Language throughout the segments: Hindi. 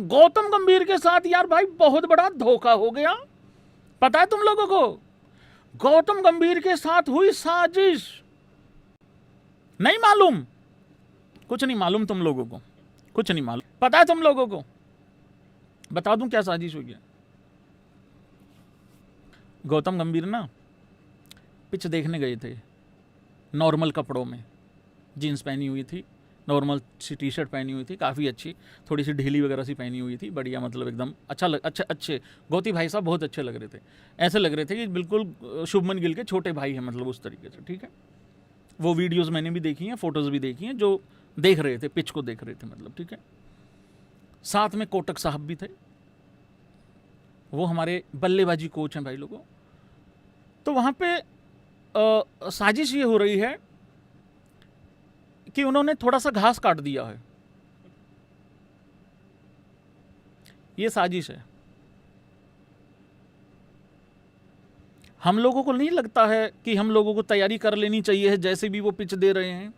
गौतम गंभीर के साथ यार भाई बहुत बड़ा धोखा हो गया, पता है तुम लोगों को? गौतम गंभीर के साथ हुई साजिश। नहीं मालूम? कुछ नहीं मालूम तुम लोगों को, कुछ नहीं मालूम। पता है तुम लोगों को? बता दूं क्या साजिश हुई है। गौतम गंभीर ना पिच देखने गए थे नॉर्मल कपड़ों में, जीन्स पहनी हुई थी, नॉर्मल सी टी शर्ट पहनी हुई थी, काफ़ी अच्छी, थोड़ी सी ढीली वगैरह सी पहनी हुई थी, बढ़िया, मतलब एकदम अच्छे गौती भाई साहब बहुत अच्छे लग रहे थे। ऐसे लग रहे थे कि बिल्कुल शुभमन गिल के छोटे भाई हैं, मतलब उस तरीके से, ठीक है। वो वीडियोज़ मैंने भी देखी हैं, फ़ोटोज़ भी देखी हैं, जो देख रहे थे, पिच को देख रहे थे, मतलब, ठीक है। साथ में कोटक साहब भी थे, वो हमारे बल्लेबाजी कोच हैं भाई लोगों। तो वहाँ पे साजिश ये हो रही है कि उन्होंने थोड़ा सा घास काट दिया है, ये साजिश है। हम लोगों को नहीं लगता है कि हम लोगों को तैयारी कर लेनी चाहिए है, जैसे भी वो पिच दे रहे हैं।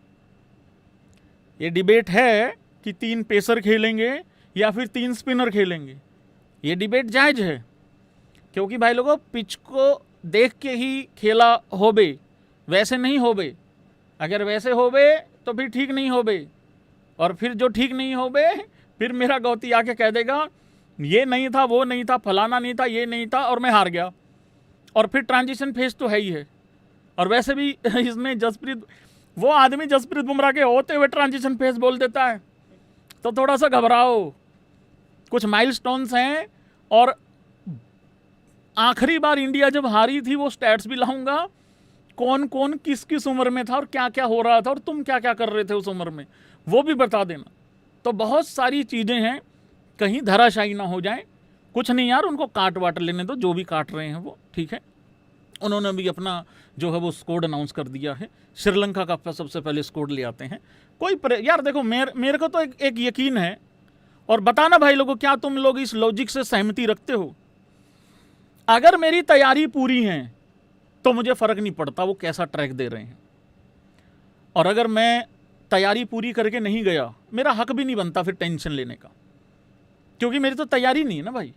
ये डिबेट है कि 3 पेसर खेलेंगे या फिर 3 स्पिनर खेलेंगे, ये डिबेट जायज है, क्योंकि भाई लोगों पिच को देख के ही खेला होबे, वैसे नहीं होबे। अगर वैसे होबे तो फिर ठीक नहीं होबे, और फिर जो ठीक नहीं होबे फिर मेरा गौती आके कह देगा ये नहीं था, वो नहीं था, फलाना नहीं था, ये नहीं था, और मैं हार गया। और फिर ट्रांजिशन फेज तो है ही है। और वैसे भी इसमें जसप्रीत, वो आदमी जसप्रीत बुमराह के होते हुए ट्रांजिशन फेज बोल देता है, तो थोड़ा सा घबराओ। कुछ माइलस्टोन्स हैं, और आखिरी बार इंडिया जब हारी थी वो स्टैट्स भी लाऊंगा, कौन कौन किस किस उम्र में था और क्या क्या हो रहा था और तुम क्या क्या कर रहे थे उस उम्र में, वो भी बता देना। तो बहुत सारी चीज़ें हैं, कहीं धराशायी ना हो जाए। कुछ नहीं यार, उनको काट वाट लेने दो, जो भी काट रहे हैं वो, ठीक है। उन्होंने भी अपना जो है वो स्कोर अनाउंस कर दिया है। श्रीलंका का सबसे पहले स्कोर ले आते हैं। यार देखो, मेरे को तो एक यकीन है, और बताना भाई लोगों क्या तुम लोग इस लॉजिक से सहमति रखते हो। अगर मेरी तैयारी पूरी है तो मुझे फ़र्क नहीं पड़ता वो कैसा ट्रैक दे रहे हैं, और अगर मैं तैयारी पूरी करके नहीं गया, मेरा हक भी नहीं बनता फिर टेंशन लेने का, क्योंकि मेरी तो तैयारी नहीं है ना भाई।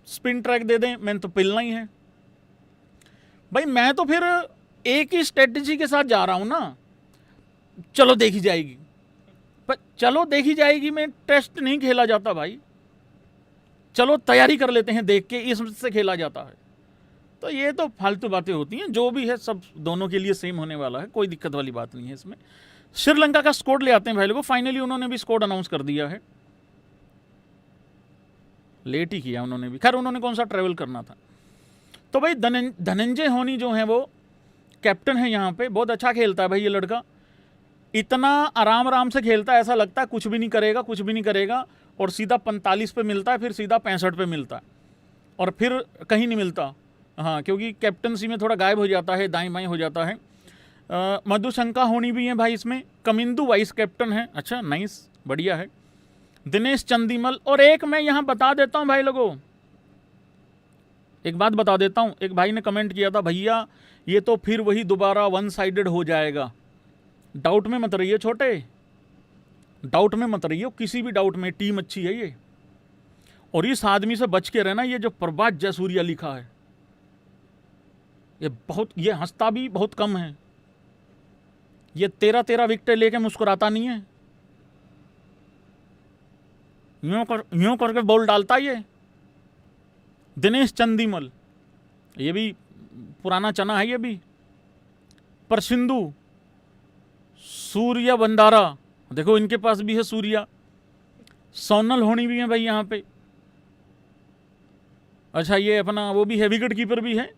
स्पिन ट्रैक दे दें, मैंने तो पिलना ही है भाई। मैं तो फिर एक ही स्ट्रेटजी के साथ जा रहा हूं ना, चलो देखी जाएगी, पर चलो देखी जाएगी में टेस्ट नहीं खेला जाता भाई। चलो तैयारी कर लेते हैं देख के, इससे खेला जाता है। तो ये तो फालतू बातें होती हैं, जो भी है सब दोनों के लिए सेम होने वाला है, कोई दिक्कत वाली बात नहीं है इसमें। श्रीलंका का स्कोर ले आते हैं भाई लोगों। फाइनली उन्होंने भी स्कोर अनाउंस कर दिया है, लेट ही किया उन्होंने भी, खैर उन्होंने कौन सा ट्रैवल करना था। तो भाई धनंजय होनी जो है वो कैप्टन है यहाँ पे, बहुत अच्छा खेलता है भाई ये लड़का, इतना आराम आराम से खेलता है, ऐसा लगता है कुछ भी नहीं करेगा, कुछ भी नहीं करेगा, और सीधा 45 पे मिलता है, फिर सीधा 65 पे मिलता है, और फिर कहीं नहीं मिलता। हाँ, क्योंकि कैप्टनसी में थोड़ा गायब हो जाता है, दाएं बाएं हो जाता है। मधुशंका होनी भी है भाई इसमें, कमिंदू वाइस कैप्टन है। अच्छा, नाइस, बढ़िया है। दिनेश चंदीमल, और एक मैं यहाँ बता देता हूँ भाई लोगों, एक बात बता देता हूँ। एक भाई ने कमेंट किया था, भैया ये तो फिर वही दोबारा 1 साइडेड हो जाएगा। डाउट में मत रहिए छोटे, डाउट में मत रहिए, किसी भी डाउट में, टीम अच्छी है ये। और इस आदमी से बच के रहना, ये जो प्रभात जयसूर्या लिखा है, ये हंसता भी बहुत कम है, ये 13 विकेट लेके मुस्कुराता नहीं है, यूं करके बॉल डालता ये। दिनेश चंदीमल, ये भी पुराना चना है ये भी। पर सिंधु, सूर्या बंदारा, देखो इनके पास भी है सूर्या। सोनल होनी भी है भाई यहाँ पे। अच्छा, ये अपना वो भी है, विकेट कीपर भी है,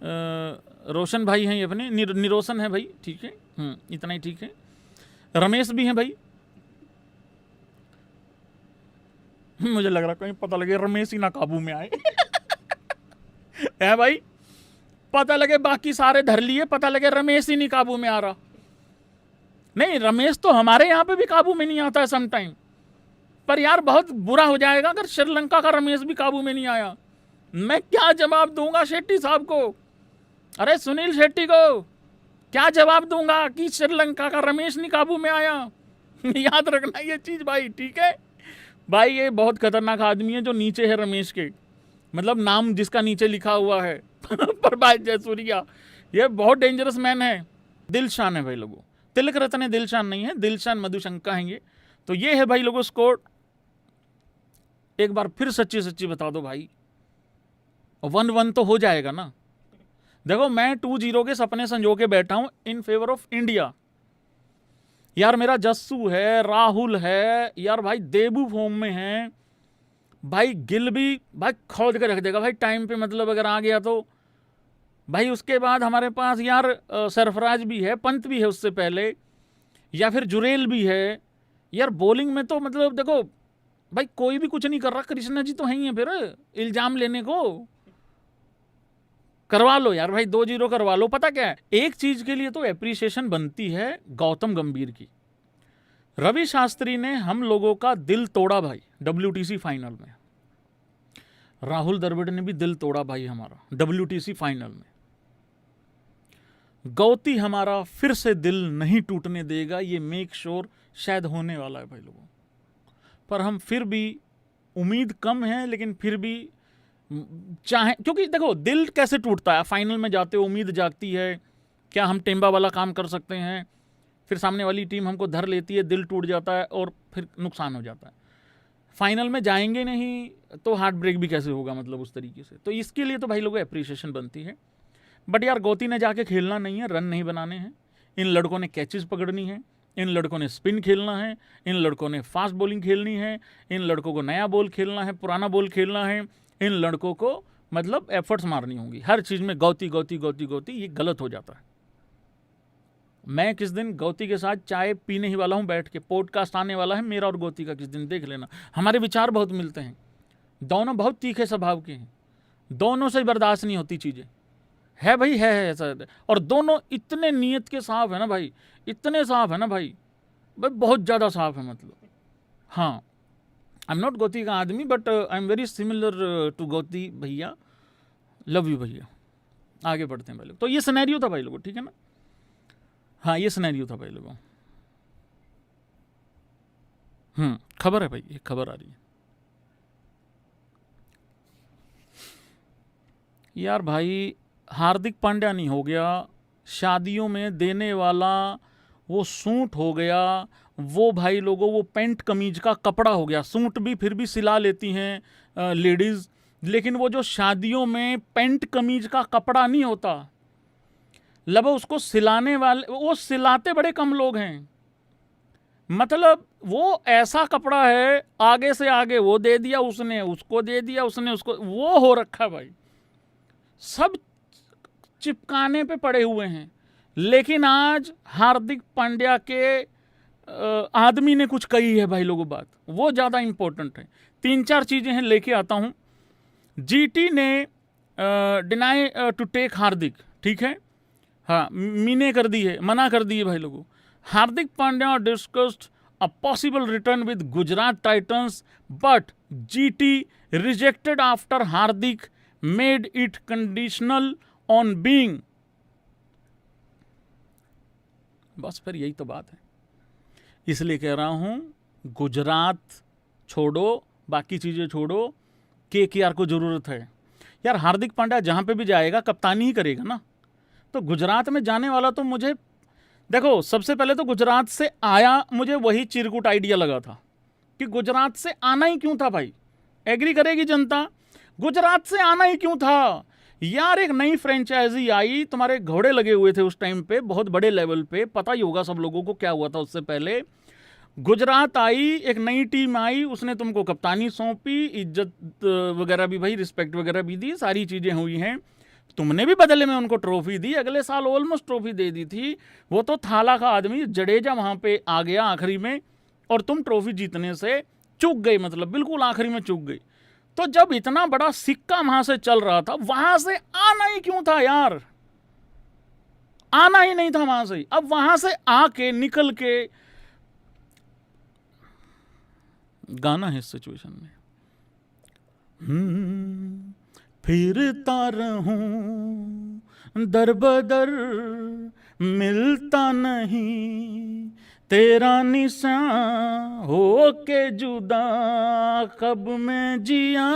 रोशन भाई हैं ये अपने, निरोशन है भाई, ठीक है, इतना ही ठीक है। रमेश भी हैं भाई। मुझे लग रहा कहीं पता लगे रमेश ही ना काबू में आए है भाई, पता लगे बाकी सारे धर लिए, पता लगे रमेश ही नहीं काबू में आ रहा। नहीं, रमेश तो हमारे यहाँ पे भी काबू में नहीं आता है समटाइम, पर यार बहुत बुरा हो जाएगा अगर श्रीलंका का रमेश भी काबू में नहीं आया। मैं क्या जवाब दूंगा शेट्टी साहब को, अरे सुनील शेट्टी को क्या जवाब दूंगा कि श्रीलंका का रमेश नहीं काबू में आया याद रखना ये चीज भाई, ठीक है। भाई ये बहुत खतरनाक आदमी है जो नीचे है रमेश के, मतलब नाम जिसका नीचे लिखा हुआ है प्रभात जयसूर्या, ये बहुत डेंजरस मैन है। दिलशान है भाई लोगों, तिलक रत्न है, दिलशान नहीं है, दिलशान मधुशंका है ये। तो ये है भाई लोगों स्कोर। एक बार फिर सच्ची सच्ची बता दो भाई, 1-1 तो हो जाएगा ना। देखो मैं 2-0 के सपने संजो के बैठा हूं इन फेवर ऑफ इंडिया। यार मेरा जस्सू है, राहुल है, यार भाई देबू फॉर्म में है, भाई गिल भी भाई खोद के रख देगा भाई टाइम पे, मतलब अगर आ गया तो भाई। उसके बाद हमारे पास यार सरफराज भी है, पंत भी है उससे पहले, या फिर जुरेल भी है। यार बॉलिंग में तो मतलब देखो भाई कोई भी कुछ नहीं कर रहा, कृष्णा जी तो है ही है, फिर इल्जाम लेने को करवा लो यार भाई, 2-0 करवा लो। पता क्या है, एक चीज के लिए तो एप्रिसिएशन बनती है गौतम गंभीर की। रवि शास्त्री ने हम लोगों का दिल तोड़ा भाई WTC फाइनल में, राहुल द्रविड़ ने भी दिल तोड़ा भाई हमारा WTC फाइनल में। गौती हमारा फिर से दिल नहीं टूटने देगा, ये मेक श्योर शायद होने वाला है भाई लोगों। पर हम फिर भी, उम्मीद कम है लेकिन फिर भी चाहे, क्योंकि देखो दिल कैसे टूटता है, फाइनल में जाते हो उम्मीद जागती है, क्या हम टेम्बा वाला काम कर सकते हैं, फिर सामने वाली टीम हमको धर लेती है, दिल टूट जाता है और फिर नुकसान हो जाता है। फाइनल में जाएंगे नहीं तो हार्ट ब्रेक भी कैसे होगा, मतलब उस तरीके से। तो इसके लिए तो भाई लोगों एप्रिसिएशन बनती है। बट यार गौती ने जाके खेलना नहीं है, रन नहीं बनाने हैं, इन लड़कों ने कैचेस पकड़नी है, इन लड़कों ने स्पिन खेलना है, इन लड़कों ने फास्ट बॉलिंग खेलनी है, इन लड़कों को नया बॉल खेलना है, पुराना बॉल खेलना है, इन लड़कों को मतलब एफर्ट्स मारनी होंगी हर चीज़ में। गौती गौती गौती गौती, ये गलत हो जाता है। मैं किस दिन गौती के साथ चाय पीने ही वाला हूँ बैठ के, पॉडकास्ट आने वाला है मेरा और गौती का, किस दिन देख लेना। हमारे विचार बहुत मिलते हैं, दोनों बहुत तीखे स्वभाव के हैं, दोनों से बर्दाश्त नहीं होती चीज़ें, है भाई, है ऐसा। और दोनों इतने नीयत के साफ है ना भाई, इतने साफ है ना भाई, बहुत ज़्यादा साफ है मतलब। हाँ, आई एम नॉट गौती का आदमी but I am very similar to Gauti भैया, लव यू भैया। आगे बढ़ते हैं भाई लोग। तो ये सिनेरियो था भाई लोगों, ठीक है ना। हाँ ये सिनेरियो था भाई लोगों। खबर है भाई, एक खबर आ रही है यार भाई, हार्दिक पांड्या नहीं हो गया, शादियों में देने वाला वो सूट हो गया, वो भाई लोगों वो पेंट कमीज का कपड़ा हो गया। सूट भी फिर भी सिला लेती हैं लेडीज़, लेकिन वो जो शादियों में पेंट कमीज का कपड़ा नहीं होता, लब उसको सिलाने वाले, वो सिलाते बड़े कम लोग हैं। मतलब वो ऐसा कपड़ा है, आगे से आगे वो दे दिया उसने, उसको दे दिया उसने, उसको, वो हो रखा भाई, सब चिपकाने पे पड़े हुए हैं। लेकिन आज हार्दिक पांड्या के आदमी ने कुछ कही है भाई लोगों बात, वो ज़्यादा इंपॉर्टेंट है। 3-4 चीज़ें हैं, लेके आता हूँ। जीटी ने डिनाई टू टेक हार्दिक, ठीक है, हाँ मीने कर दी है, मना कर दी है भाई लोगों। Hardik Pandya discussed a possible return with Gujarat titans but GT rejected after Hardik made it conditional on being. बस फिर यही तो बात है, इसलिए कह रहा हूं गुजरात छोड़ो, बाकी चीजें छोड़ो, केकेआर को जरूरत है यार। हार्दिक पांड्या जहां पे भी जाएगा कप्तानी ही करेगा ना, तो गुजरात में जाने वाला तो मुझे, देखो सबसे पहले तो गुजरात से आया, मुझे वही चिरकुट आइडिया लगा था कि गुजरात से आना ही क्यों था भाई, एग्री करेगी जनता, गुजरात से आना ही क्यों था यार। एक नई फ्रेंचाइजी आई, तुम्हारे घोड़े लगे हुए थे उस टाइम पे बहुत बड़े लेवल पे, पता ही होगा सब लोगों को क्या हुआ था उससे पहले। गुजरात आई, एक नई टीम आई, उसने तुमको कप्तानी सौंपी, इज्जत वगैरह भी भाई, रिस्पेक्ट वगैरह भी दी, सारी चीजें हुई हैं, तुमने भी बदले में उनको ट्रॉफी दी, अगले साल ऑलमोस्ट ट्रॉफी दे दी थी। वो तो थाला का आदमी जडेजा वहां पे आ गया आखिरी में, और तुम ट्रॉफी जीतने से चूक गए, मतलब बिल्कुल आखिरी में चूक गई। तो जब इतना बड़ा सिक्का वहां से चल रहा था, वहां से आना ही क्यों था यार, आना ही नहीं था वहां से। अब वहां से आके निकल के गाना है इस सिचुएशन में, फिरता रहूं दर बदर, मिलता नहीं तेरा निशान हो के जुदा कब मैं जिया,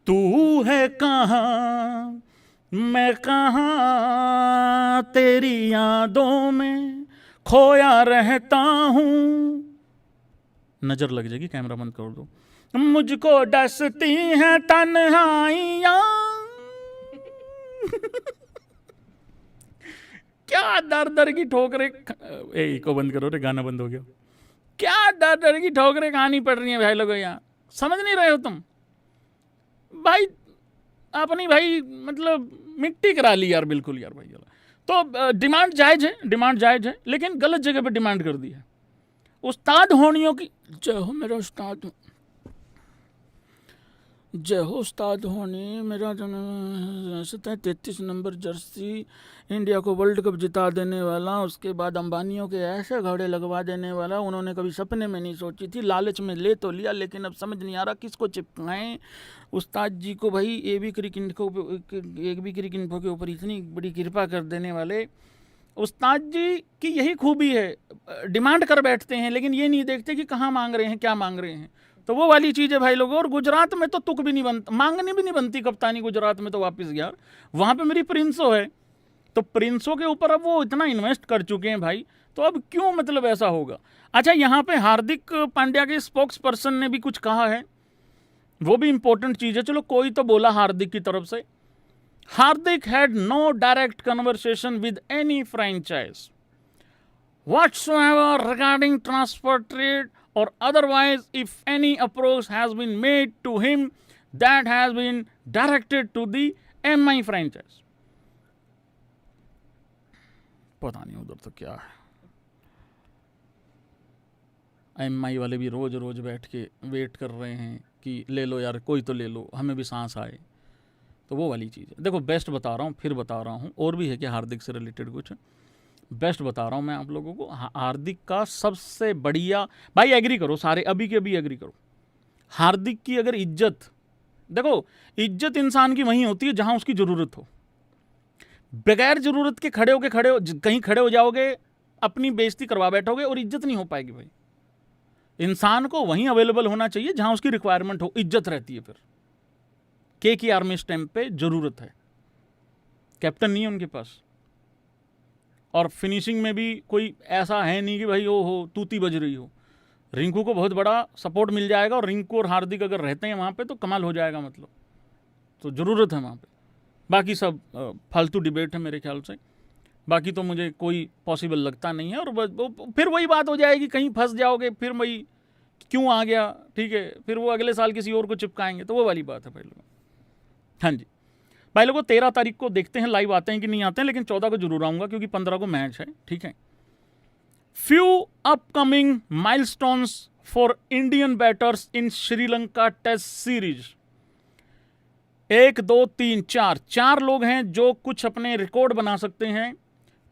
तू है कहाँ मैं कहाँ, तेरी यादों में खोया रहता हूँ। नजर लग जाएगी, कैमरा बंद कर दो। मुझको डसती हैं तन्हाइयाँ। क्या दर दर की ठोकरें, को बंद करो रे, गाना बंद हो गया। क्या दर दर की ठोकरें खानी पड़ रही हैं भाई लोगों, यहाँ समझ नहीं रहे हो तुम भाई। अपनी भाई मतलब मिट्टी करा ली यार, बिल्कुल यार भाई। तो डिमांड जायज़ है, डिमांड जायज़ है, लेकिन गलत जगह पे डिमांड कर दी है। उस्ताद होनियों की जय हो, मेरा उस्ताद, जय हो उस्ताद होनी। मेरा जन्म 33 नंबर जर्सी, इंडिया को वर्ल्ड कप जिता देने वाला, उसके बाद अंबानियों के ऐसे घोड़े लगवा देने वाला। उन्होंने कभी सपने में नहीं सोची थी, लालच में ले तो लिया, लेकिन अब समझ नहीं आ रहा किसको चिपकाएं। उस्ताद जी को भाई एक भी क्रिक इन्फो के ऊपर इतनी बड़ी कृपा कर देने वाले उस्ताद जी की यही खूबी है, डिमांड कर बैठते हैं, लेकिन ये नहीं देखते कि कहाँ मांग रहे हैं, क्या मांग रहे हैं। तो वो वाली चीज़ है भाई लोगों। और गुजरात में तो तुक भी नहीं बनता, मांगनी भी नहीं बनती कप्तानी गुजरात में। तो वापस यार वहाँ पे मेरी प्रिंसो है, तो प्रिंसो के ऊपर अब वो इतना इन्वेस्ट कर चुके हैं भाई, तो अब क्यों मतलब ऐसा होगा। अच्छा, यहाँ पे हार्दिक पांड्या के स्पोक्स पर्सन ने भी कुछ कहा है, वो भी इंपॉर्टेंट चीज़ है। चलो कोई तो बोला हार्दिक की तरफ से, Hardik had no direct conversation with any franchise whatsoever regarding transfer, trade or otherwise. If any approach has been made to him, that has been directed to the MI franchise. पता नहीं उधर तो क्या है, MI वाले भी रोज रोज बैठ के वेट कर रहे हैं कि ले लो यार, कोई तो ले लो, हमें भी सांस आए। तो वो वाली चीज़ है। देखो बेस्ट बता रहा हूँ, फिर बता रहा हूँ, और भी है कि हार्दिक से रिलेटेड कुछ बेस्ट बता रहा हूँ मैं आप लोगों को। हार्दिक का सबसे बढ़िया, भाई एग्री करो सारे, अभी के अभी एग्री करो, हार्दिक की अगर इज्जत, देखो इज्जत इंसान की वहीं होती है जहां उसकी ज़रूरत हो। बगैर ज़रूरत के खड़े कहीं खड़े हो जाओगे, अपनी बेइज्जती करवा बैठोगे और इज्जत नहीं हो पाएगी भाई। इंसान को वहीं अवेलेबल होना चाहिए जहां उसकी रिक्वायरमेंट हो, इज्जत रहती है। फिर के आर्मी स्टैंप पे ज़रूरत है, कैप्टन नहीं है उनके पास, और फिनिशिंग में भी कोई ऐसा है नहीं कि भाई वो हो तूती बज रही हो। रिंकू को बहुत बड़ा सपोर्ट मिल जाएगा, और रिंकू और हार्दिक अगर रहते हैं वहाँ पे तो कमाल हो जाएगा मतलब। तो ज़रूरत है वहाँ पे। बाकी सब फालतू डिबेट है मेरे ख्याल से, बाकी तो मुझे कोई पॉसिबल लगता नहीं है। और फिर वही बात हो जाएगी, कहीं फंस जाओगे, फिर वही क्यों आ गया, ठीक है, फिर वो अगले साल किसी और को चिपकाएंगे, तो वो वाली बात है भाई लोग। हाँ जी भाई लोगों, 13 तारीख को देखते हैं लाइव आते हैं कि नहीं आते हैं, लेकिन 14 को जरूर आऊँगा क्योंकि 15 को मैच है, ठीक है। Few upcoming milestones for Indian batters in Sri Lanka test series. 1 2 3 4 लोग हैं जो कुछ अपने रिकॉर्ड बना सकते हैं।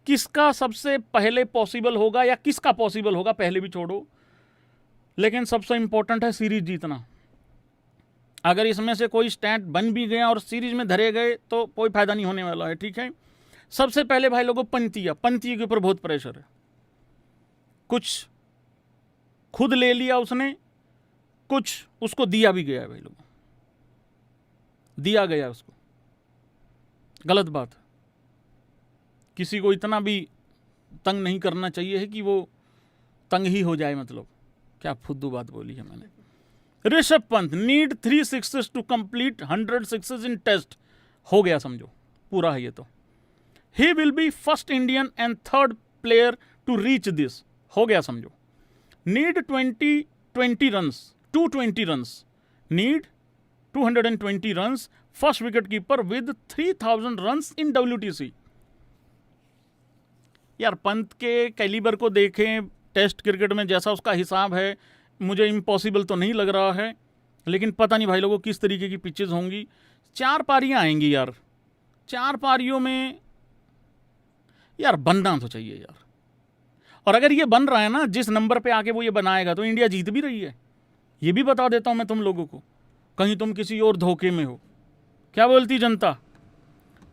किसका सबसे पहले पॉसिबल होगा, या किसका पॉसिबल होगा पहले भी छोड़ो, लेकिन सबसे इंपॉर्टेंट है सीरीज जीतना। अगर इसमें से कोई स्टैट बन भी गया और सीरीज में धरे गए तो कोई फायदा नहीं होने वाला है, ठीक है। सबसे पहले भाई लोगों पंतिया के ऊपर बहुत प्रेशर है। कुछ खुद ले लिया उसने, कुछ उसको दिया भी गया है भाई लोगों, दिया गया उसको, गलत बात है। किसी को इतना भी तंग नहीं करना चाहिए है कि वो तंग ही हो जाए, मतलब क्या फुद्दू बात बोली है मैंने। Rishabh Pant need 3 sixes to complete 100 sixes in test, हो गया समझो, पूरा है ये तो। He will be first Indian and third player to reach this, हो गया समझो। Need 220 runs, 220 runs, need 220 runs, first wicket keeper with 3000 runs in WTC। यार पंत के कैलिबर को देखें, टेस्ट क्रिकेट में जैसा उसका हिसाब है, मुझे इम्पॉसिबल तो नहीं लग रहा है, लेकिन पता नहीं भाई लोगों किस तरीके की पिचेस होंगी। 4 पारियां आएंगी यार, 4 पारियों में यार बनना तो चाहिए यार। और अगर ये बन रहा है ना, जिस नंबर पे आके वो ये बनाएगा, तो इंडिया जीत भी रही है। ये भी बता देता हूं मैं तुम लोगों को, कहीं तुम किसी और धोखे में हो। क्या बोलती जनता,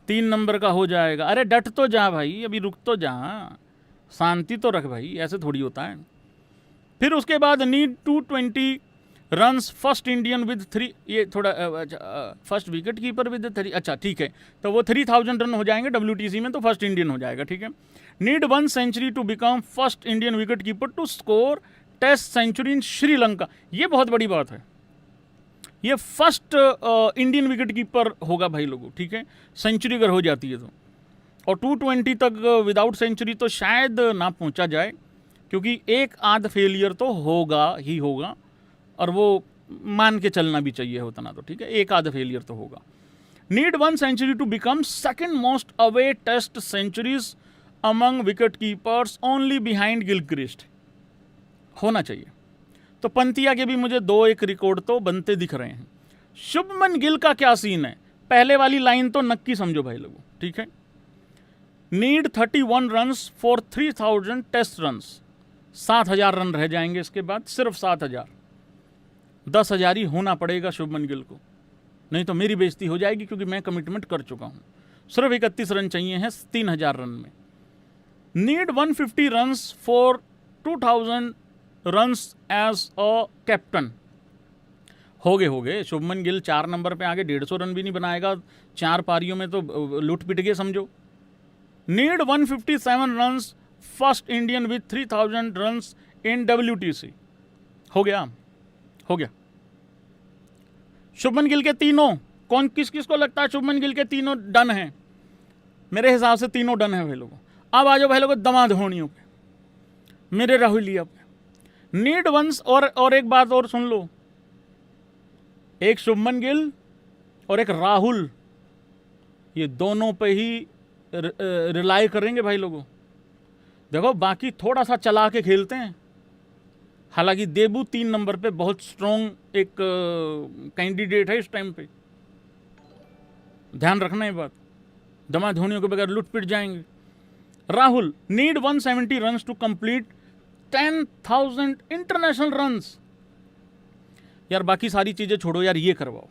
3 नंबर का हो जाएगा। अरे डट तो जा भाई, अभी रुक तो जा, शांति तो रख भाई, ऐसे थोड़ी होता है। फिर उसके बाद need 220 runs first Indian with 3, ये थोड़ा फर्स्ट विकेट कीपर विद 3, अच्छा ठीक है, तो वो 3000 रन हो जाएंगे WTC में, तो फर्स्ट इंडियन हो जाएगा, ठीक है। Need 1 century to become first Indian wicket keeper to score test century in Sri. ये बहुत बड़ी बात है, ये फर्स्ट इंडियन विकेट कीपर होगा भाई लोगों, ठीक है, सेंचुरी अगर हो जाती है तो। और 220 तक विदाउट सेंचुरी तो शायद ना पहुंचा जाए, क्योंकि एक आध फेलियर तो होगा ही होगा, और वो मान के चलना भी चाहिए उतना तो, ठीक है, एक आध फेलियर तो होगा। Need 1 century to become second most away test centuries among wicket keepers only behind Gilchrist, होना चाहिए। तो पंतिया के भी मुझे 2-1 रिकॉर्ड तो बनते दिख रहे हैं। शुभमन गिल का क्या सीन है, पहले वाली लाइन तो नक्की समझो भाई लोगों, ठीक है। Need 31 runs for 3000 test runs, 7000 run रह जाएंगे इसके बाद, सिर्फ 7000, 10,000 ही होना पड़ेगा शुभमन गिल को, नहीं तो मेरी बेइज्जती हो जाएगी, क्योंकि मैं कमिटमेंट कर चुका हूं। सिर्फ 31 रन चाहिए हैं 3000 रन में। Need 150 runs for 2000 runs as a captain, हो गए। शुभमन गिल 4 नंबर पे आगे 150 रन भी नहीं बनाएगा 4 पारियों में, तो लूट पिट गए समझो। Need 157 runs first Indian with 3000 runs in WTC, हो गया। शुभमन गिल के तीनों, कौन किस किस को लगता है शुभमन गिल के तीनों डन हैं? मेरे हिसाब से तीनों डन है भाई लोगों। अब आ जाओ भाई लोगों दमाधोनियों पे, मेरे राहुलिया पे। नीड वंस, और एक बात और सुन लो, एक शुभमन गिल और एक राहुल, ये दोनों पे ही रिलाई करेंगे भाई लोगों। देखो बाकी थोड़ा सा चला के खेलते हैं, हालांकि देबू 3 नंबर पे बहुत स्ट्रॉन्ग एक कैंडिडेट है इस टाइम पे, ध्यान रखना ये बात, दमाधोनियों के बगैर लुट पिट जाएंगे। Rahul need 170 runs to complete 10,000 international runs. यार बाकी सारी चीजें छोड़ो यार, ये करवाओ।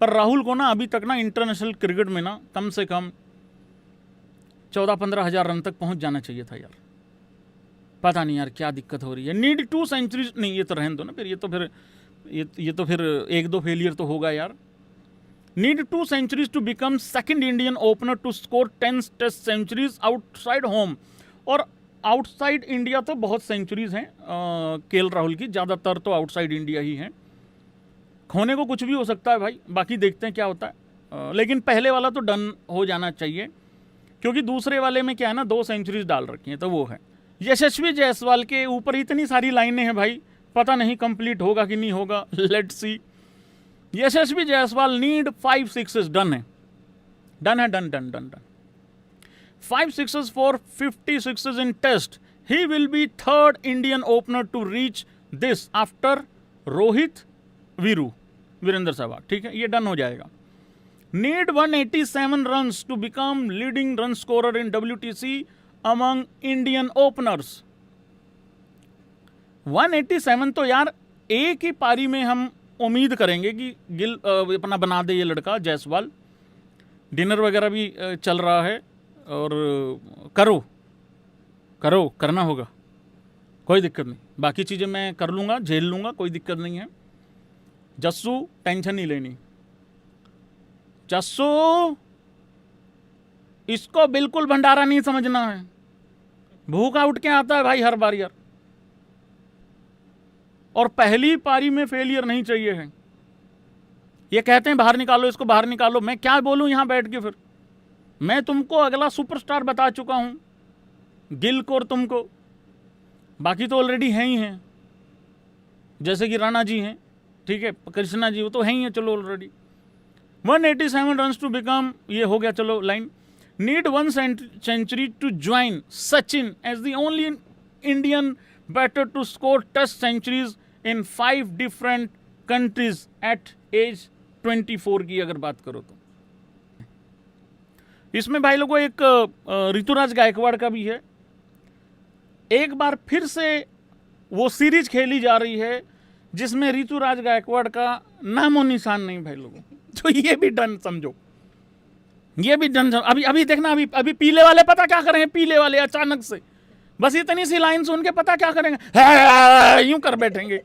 पर राहुल को ना अभी तक ना इंटरनेशनल क्रिकेट में ना कम से कम 14-15 हजार रन तक पहुंच जाना चाहिए था यार, पता नहीं यार क्या दिक्कत हो रही है। नीड 2 सेंचुरीज, नहीं ये तो रहने दो ना फिर, ये तो फिर 1-2 फेलियर तो होगा यार। Need 2 centuries to become second Indian opener to score 10 test centuries outside home. और आउटसाइड इंडिया तो बहुत सेंचुरीज हैं केएल राहुल की, ज़्यादातर तो आउटसाइड इंडिया ही हैं। खोने को कुछ भी हो सकता है भाई, बाकी देखते हैं क्या होता है। लेकिन पहले वाला तो डन हो जाना चाहिए, क्योंकि दूसरे वाले में क्या है ना 2 सेंचुरीज डाल रखी हैं, तो वो है। यशस्वी जायसवाल के ऊपर इतनी सारी लाइनें हैं भाई, पता नहीं कंप्लीट होगा कि नहीं होगा, let's see. Yashasvi Jaiswal need 5 sixes, done है। 5 sixes for 50 sixes in test. He will be third Indian opener to reach this after Rohit Virendra Sehwag, ठीक है, ये डन हो जाएगा। Need 187 runs to become leading run scorer in WTC among Indian openers. 187 तो यार एक ही पारी में हम उम्मीद करेंगे कि गिल अपना बना दे ये लड़का जायसवाल। डिनर वगैरह भी चल रहा है, और करना होगा, कोई दिक्कत नहीं। बाकी चीज़ें मैं कर लूँगा, झेल लूँगा, कोई दिक्कत नहीं है। जस्सू टेंशन नहीं लेनी, जस्सू इसको बिल्कुल भंडारा नहीं समझना है, भूखा उठ के आता है भाई हर बार यार, और पहली पारी में फेलियर नहीं चाहिए है। ये कहते हैं बाहर निकालो इसको, बाहर निकालो, मैं क्या बोलूं यहां बैठ के। फिर मैं तुमको अगला सुपरस्टार बता चुका हूं, गिल को और तुमको, बाकी तो ऑलरेडी हैं ही हैं, जैसे कि राणा जी हैं, ठीक है, कृष्णा जी वो तो हैं ही हैं, चलो ऑलरेडी। 187 रन्स टू बिकम, ये हो गया चलो line. Need 1 century to join Sachin as the only Indian batter to score test centuries in 5 different countries at age 24 की अगर बात करो तो। इसमें भाई लोगों एक ऋतुराज गायकवाड़ का भी है। एक बार फिर से वो सीरीज खेली जा रही है जिसमें ऋतुराज गायकवाड़ का नामो निशान नहीं भाई लोगों, तो ये भी डन समझो। ये भी अभी अभी देखना, अभी अभी पीले वाले पता क्या करेंगे, पीले वाले अचानक से बस इतनी सी लाइन सुन के पता क्या करेंगे, यूं कर बैठेंगे